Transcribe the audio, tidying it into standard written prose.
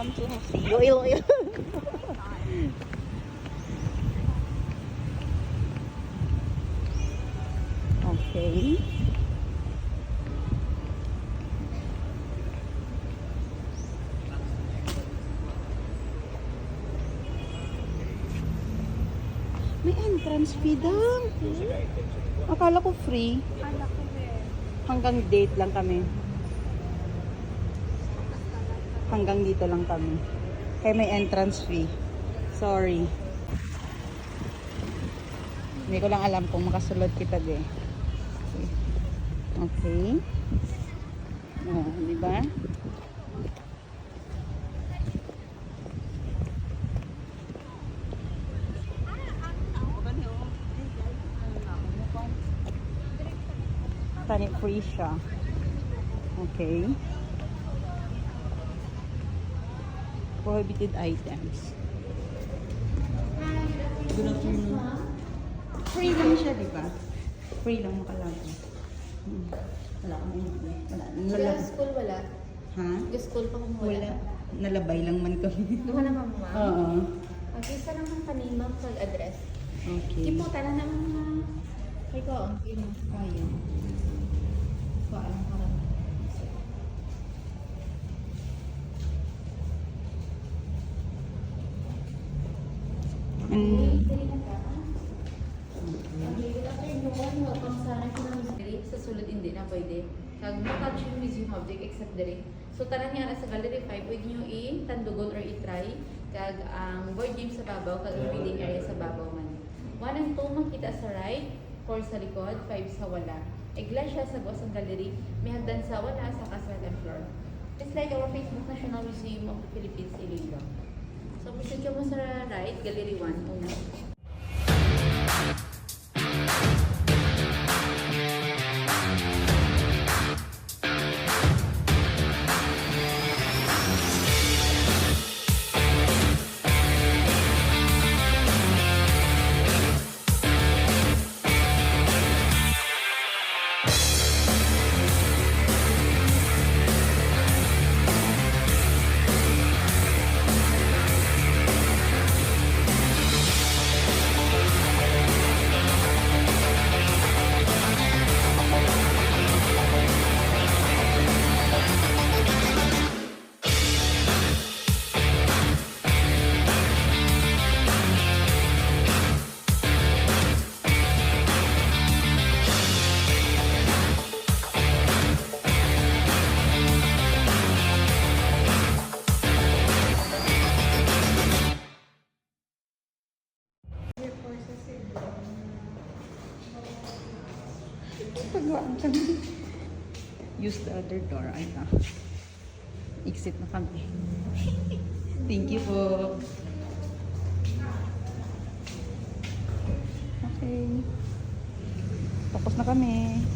Welcome to Iloilo. Okay. May entrance fee daw. Akala ko free. Hanggang date lang kami. Hanggang dito lang kami. Kaya may entrance fee. Sorry. Hindi ko lang alam kung makasulod kita de. Okay. Oh, di ba? Tani free siya. Okay. Prohibited items. Good afternoon. Free lang siya, di ba? Free lang makalagay. Wala kami. Wala. Sa school wala? Ha? Sa school pa kung wala? Nalabay lang man kami. Duha naman mo, ma'am? Oo. Okay, sa naman kanina pag-address. Okay. Iputa na naman na. Kaya ko, ang kaya. Alam ka lang. Welcome sa akin sa sulod hindi na pwede. Kag touch yung museum object except diri. So tanan niya sa gallery 5 pwede niyo i-tandugon or i-try kag ang board game sa babaw kag ang reading area sa babaw man. 1 and 2 makita sa right, 4 sa likod, 5 sa wala. Igla siya sa buwas ang gallery, may hagdan sa wala sa second floor. It's like our Facebook National Museum of the Philippines, Iloilo. So, proceed ka mo sa right, gallery 1, una. Use the other door. Ay na. Exit na kami. Thank you po. Okay. Tapos na kami.